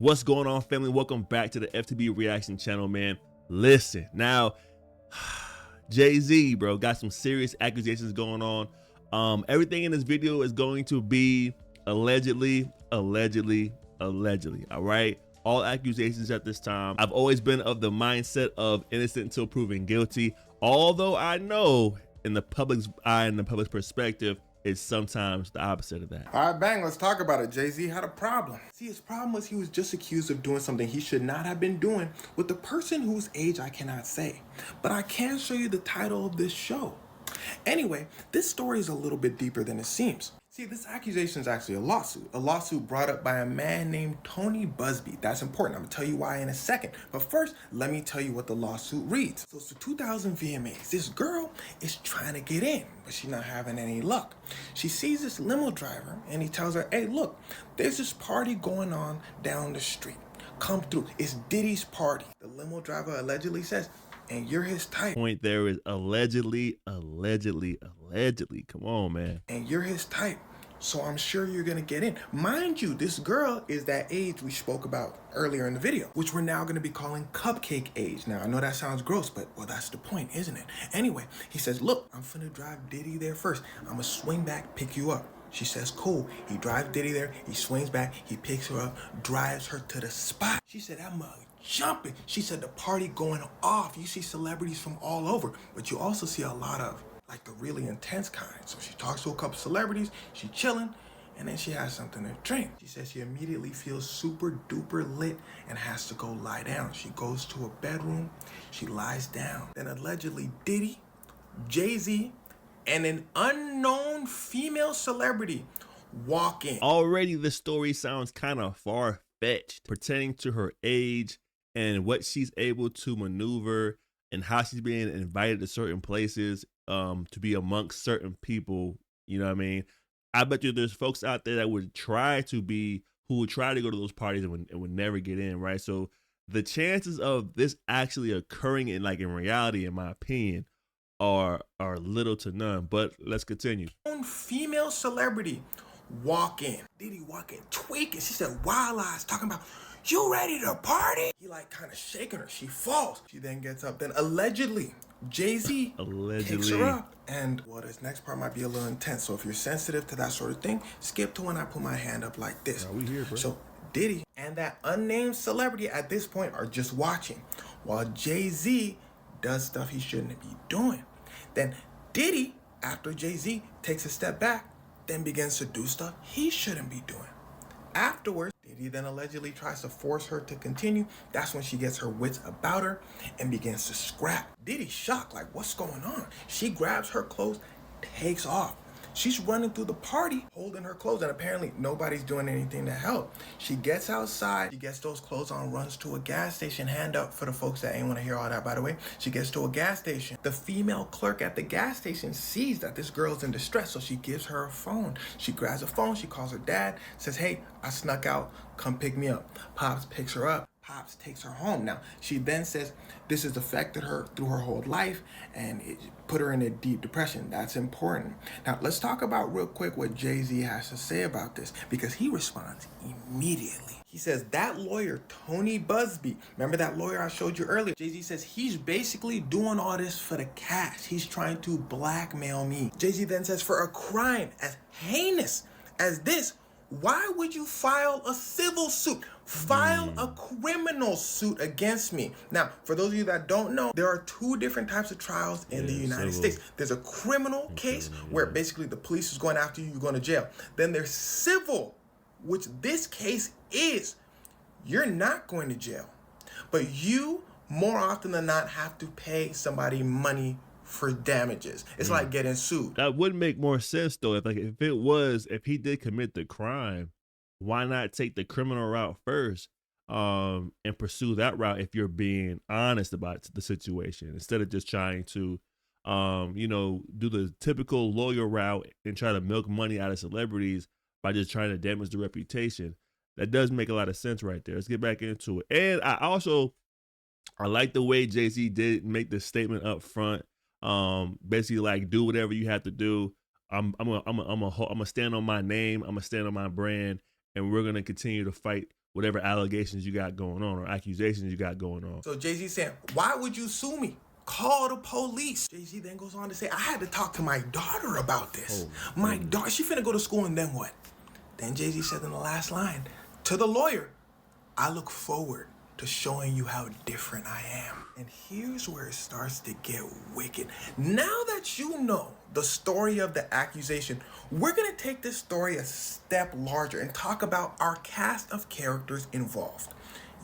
What's going on, family? Welcome back to the FTB reaction channel, man. Listen, now Jay Z, bro, got some serious accusations going on. Everything in this video is going to be allegedly. All right, all accusations at this time. I've always been of the mindset of innocent until proven guilty, although I know in the public's eye and the public's perspective, it's sometimes the opposite of that. All right, bang, let's talk about it. Jay Z had a problem. See, his problem was he was just accused of doing something he should not have been doing with a person whose age I cannot say. But I can show you the title of this show. Anyway, this story is a little bit deeper than it seems. See, this accusation is actually a lawsuit brought up by a man named Tony Busby. That's important. I'm gonna tell you why in a second. But first, let me tell you what the lawsuit reads. So it's the 2000 VMAs. This girl is trying to get in, but she's not having any luck. She sees this limo driver and he tells her, hey, look, there's this party going on down the street. Come through. It's Diddy's party. The limo driver allegedly says, and you're his type. Point there is allegedly. Come on, man. And you're his type. So I'm sure you're gonna get in. Mind you, this girl is that age we spoke about earlier in the video, which we're now gonna be calling cupcake age. Now, I know that sounds gross, but well, that's the point, isn't it? Anyway, he says, look, I'm finna drive Diddy there first. I'm gonna swing back, pick you up. She says, cool. He drives Diddy there, he swings back, he picks her up, drives her to the spot. She said, that mug jumping. She said, the party going off. You see celebrities from all over, but you also see a lot of like the really intense kind. So she talks to a couple celebrities, she chilling, and then she has something to drink. She says she immediately feels super duper lit and has to go lie down. She goes to a bedroom, she lies down. Then allegedly Diddy, Jay Z, and an unknown female celebrity walk in. Already the story sounds kind of far-fetched, pertaining to her age and what she's able to maneuver and how she's being invited to certain places to be amongst certain people. You know what I mean? I bet you there's folks out there that would try to go to those parties and would never get in, right? So the chances of this actually occurring in reality, in my opinion, are little to none. But let's continue. Female celebrity walk in. Diddy walk in tweaking. She said wild eyes, talking about, you ready to party? He like kind of shaking her. She falls. She then gets up. Then allegedly Jay Z picks her up. And well, this next part might be a little intense. So if you're sensitive to that sort of thing, skip to when I put my hand up like this. We here, bro. So Diddy and that unnamed celebrity at this point are just watching while Jay Z does stuff he shouldn't be doing. Then Diddy, after Jay Z takes a step back, then begins to do stuff he shouldn't be doing. Afterwards, Diddy then allegedly tries to force her to continue. That's when she gets her wits about her and begins to scrap. Diddy's shocked, like, what's going on? She grabs her clothes, takes off. She's running through the party holding her clothes, and apparently nobody's doing anything to help. She gets outside, she gets those clothes on, runs to a gas station. Hand up for the folks that ain't want to hear all that, by the way. She gets to a gas station. The female clerk at the gas station sees that this girl's in distress, so she gives her a phone. She grabs a phone, she calls her dad, says, hey, I snuck out, come pick me up. Pops picks her up. Pops takes her home. Now, she then says this has affected her through her whole life and it put her in a deep depression. That's important. Now, let's talk about real quick what Jay Z has to say about this, because he responds immediately. He says that lawyer, Tony Busby, remember that lawyer I showed you earlier? Jay Z says he's basically doing all this for the cash. He's trying to blackmail me. Jay Z then says for a crime as heinous as this, why would you file a civil suit? File a criminal suit against me. Now, for those of you that don't know, there are two different types of trials in the United States. There's a criminal case where basically the police is going after you, you're going to jail. Then there's civil, which this case is. You're not going to jail, but you more often than not have to pay somebody money for damages. It's like getting sued. That would make more sense though. If he did commit the crime, why not take the criminal route first and pursue that route if you're being honest about the situation, instead of just trying to do the typical lawyer route and try to milk money out of celebrities by just trying to damage the reputation. That does make a lot of sense right there. Let's get back into it. And I like the way Jay Z did make the statement up front. Basically like, do whatever you have to do. I'm gonna stand on my name. I'm gonna stand on my brand, and we're gonna continue to fight whatever allegations you got going on or accusations you got going on. So Jay Z saying, why would you sue me? Call the police. Jay Z then goes on to say, I had to talk to my daughter about this. My daughter, she finna go to school, and then what? Then Jay Z said in the last line to the lawyer, I look forward to showing you how different I am. And here's where it starts to get wicked. Now that you know the story of the accusation, we're gonna take this story a step larger and talk about our cast of characters involved.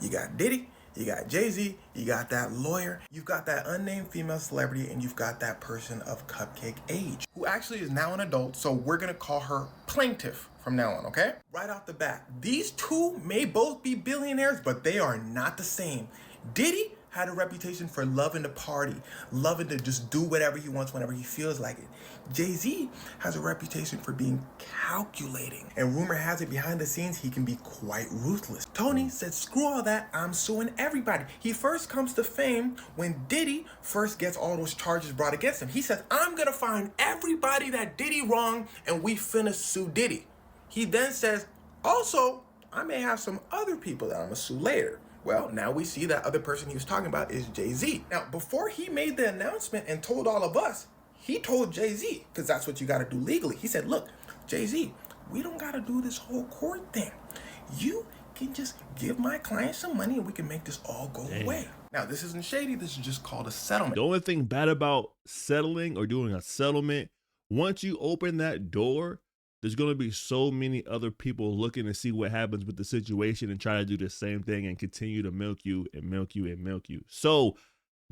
You got Diddy, you got Jay Z, you got that lawyer, you've got that unnamed female celebrity, and you've got that person of cupcake age, who actually is now an adult, so we're gonna call her plaintiff from now on, okay? Right off the bat, these two may both be billionaires, but they are not the same. Diddy had a reputation for loving to party, loving to just do whatever he wants whenever he feels like it. Jay Z has a reputation for being calculating, and rumor has it behind the scenes he can be quite ruthless. Tony said, screw all that, I'm suing everybody. He first comes to fame when Diddy first gets all those charges brought against him. He says, I'm gonna find everybody that Diddy wrong, and we finna sue Diddy. He then says, also, I may have some other people that I'm gonna sue later. Well, now we see that other person he was talking about is Jay Z. Now, before he made the announcement and told all of us, he told Jay Z, because that's what you gotta do legally. He said, look, Jay Z, we don't gotta do this whole court thing. You can just give my client some money and we can make this all go away. Now, this isn't shady, this is just called a settlement. The only thing bad about settling or doing a settlement, once you open that door, there's going to be so many other people looking to see what happens with the situation and try to do the same thing and continue to milk you and milk you and milk you. So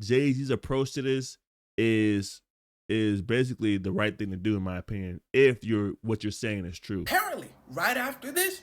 Jay-Z's approach to this is basically the right thing to do, in my opinion, if what you're saying is true. Apparently, right after this,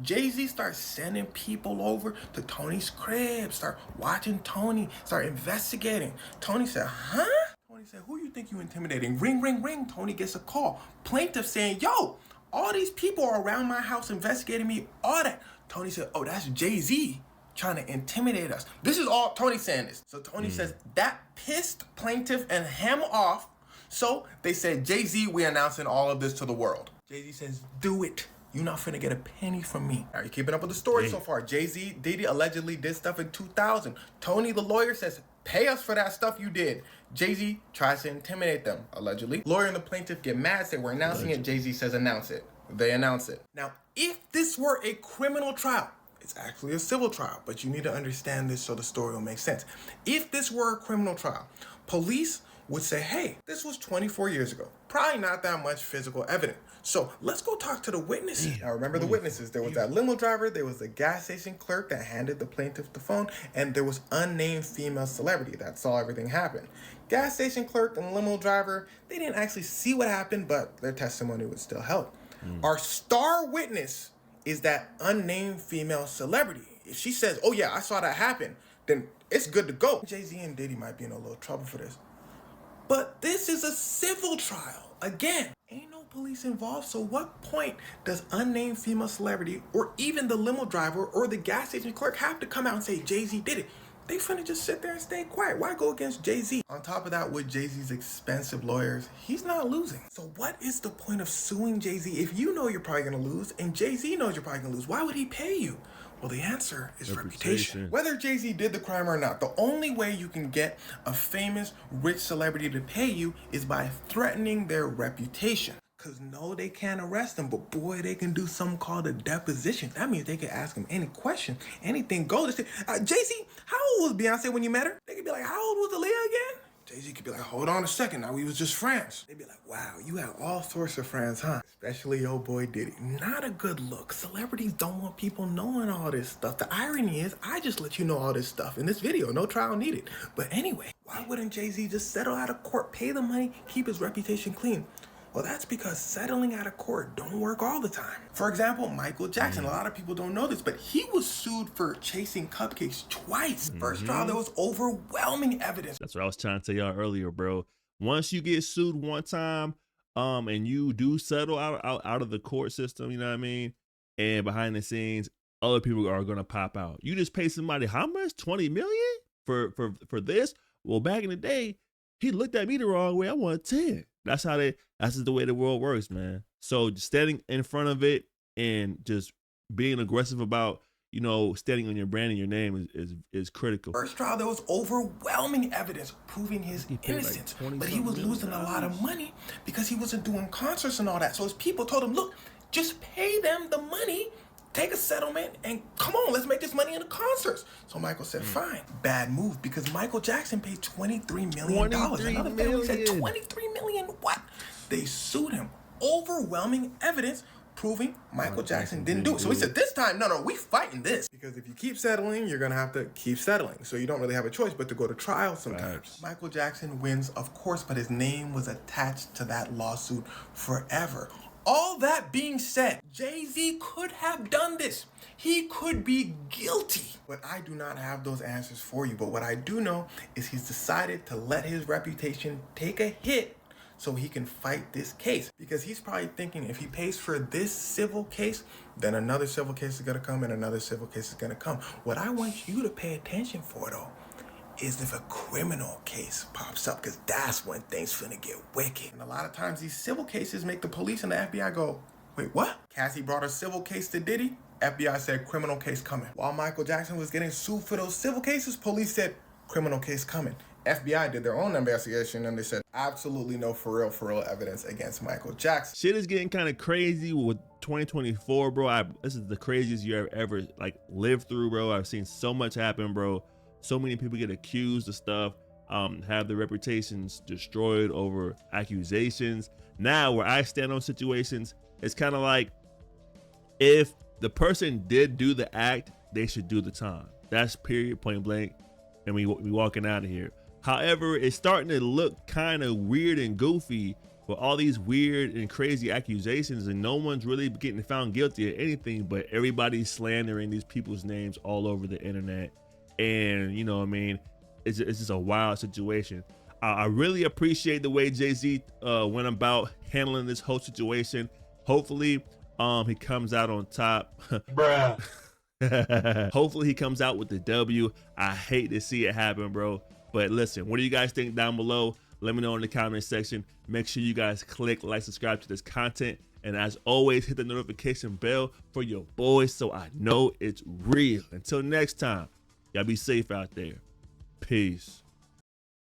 Jay-Z starts sending people over to Tony's crib, start watching Tony, start investigating. Tony said, huh? Tony said, who you think you intimidating? Ring, ring, ring. Tony gets a call. Plaintiff saying, yo, all these people are around my house investigating me, all that. Tony said, oh, that's Jay Z trying to intimidate us. This is all Tony saying this. So Tony says, that pissed plaintiff and him off. So they said, Jay Z, we announcing all of this to the world. Jay Z says, do it. You're not finna get a penny from me. Are you keeping up with the story so far? Jay Z, Diddy allegedly did stuff in 2000. Tony, the lawyer, says, pay us for that stuff you did. Jay Z tries to intimidate them, allegedly. Lawyer and the plaintiff get mad, say we're announcing it. Jay Z says announce it. They announce it. Now, if this were a criminal trial, it's actually a civil trial, but you need to understand this so the story will make sense. If this were a criminal trial, police would say, hey, this was 24 years ago. Probably not that much physical evidence. So let's go talk to the witnesses. Now remember the witnesses. There was that limo driver, there was the gas station clerk that handed the plaintiff the phone, and there was unnamed female celebrity that saw everything happen. Gas station clerk and limo driver, they didn't actually see what happened, but their testimony would still help. Our star witness is that unnamed female celebrity. If she says, oh yeah, I saw that happen, then it's good to go. Jay Z and Diddy might be in a little trouble for this. But this is a civil trial. Again, ain't no police involved, so what point does unnamed female celebrity or even the limo driver or the gas station clerk have to come out and say Jay Z did it? They finna just sit there and stay quiet. Why go against Jay Z? On top of that, with Jay Z's expensive lawyers, he's not losing. So what is the point of suing Jay Z if you know you're probably gonna lose and Jay Z knows you're probably gonna lose? Why would he pay you? Well, the answer is reputation. Whether Jay Z did the crime or not, the only way you can get a famous, rich celebrity to pay you is by threatening their reputation. Because no, they can't arrest him, but boy, they can do something called a deposition. That means they can ask him any question, anything goes. Jay-Z, how old was Beyonce when you met her? They could be like, how old was Aaliyah again? Jay-Z could be like, hold on a second, now we was just friends. They'd be like, wow, you have all sorts of friends, huh? Especially your boy Diddy. Not a good look. Celebrities don't want people knowing all this stuff. The irony is, I just let you know all this stuff in this video. No trial needed. But anyway, why wouldn't Jay-Z just settle out of court, pay the money, keep his reputation clean? Well, that's because settling out of court don't work all the time. For example, Michael Jackson, a lot of people don't know this, but he was sued for chasing cupcakes twice. First trial, there was overwhelming evidence. That's what I was trying to tell y'all earlier, bro. Once you get sued one time, and you do settle out of the court system, you know what I mean? And behind the scenes, other people are gonna pop out. You just pay somebody how much? 20 million for this? Well, back in the day, he looked at me the wrong way. I wanted 10. That's the way the world works, man. So standing in front of it and just being aggressive about, you know, standing on your brand and your name is critical. First trial, there was overwhelming evidence proving his innocence, like but he was losing a lot of money because he wasn't doing concerts and all that. So his people told him, look, just pay them the money, take a settlement, and come on, let's make this money in the concerts. So Michael said, fine. Bad move, because Michael Jackson paid $23 million. Another family said, $23 million, what? They sued him. Overwhelming evidence proving Michael Jackson didn't do it. So he said, this time, no, we fighting this. Because if you keep settling, you're gonna have to keep settling. So you don't really have a choice but to go to trial sometimes. Michael Jackson wins, of course, but his name was attached to that lawsuit forever. All that being said, Jay Z could have done this. He could be guilty. But I do not have those answers for you. But what I do know is he's decided to let his reputation take a hit so he can fight this case. Because he's probably thinking if he pays for this civil case, then another civil case is gonna come and another civil case is gonna come. What I want you to pay attention for though, is if a criminal case pops up, because that's when things finna get wicked. And a lot of times these civil cases make the police and the FBI go, wait, what? Cassie brought a civil case to Diddy, FBI said criminal case coming. While Michael Jackson was getting sued for those civil cases, police said criminal case coming. FBI did their own investigation and they said absolutely no for real evidence against Michael Jackson. Shit is getting kind of crazy with 2024, bro. This is the craziest year I've ever like lived through, bro. I've seen so much happen, bro. So many people get accused of stuff, have their reputations destroyed over accusations. Now, where I stand on situations, it's kind of like if the person did do the act, they should do the time. That's period, point blank, and we walking out of here. However, it's starting to look kind of weird and goofy with all these weird and crazy accusations, and no one's really getting found guilty of anything, but everybody's slandering these people's names all over the internet. And you know what I mean, it's just a wild situation. I really appreciate the way Jay Z went about handling this whole situation. Hopefully he comes out on top. Bruh. Hopefully he comes out with the W. I hate to see it happen, bro, but listen, what do you guys think down below? Let me know in the comment section. Make sure you guys click like, subscribe to this content, and as always, hit the notification bell for your boys so I know it's real. Until next time, y'all be safe out there. Peace.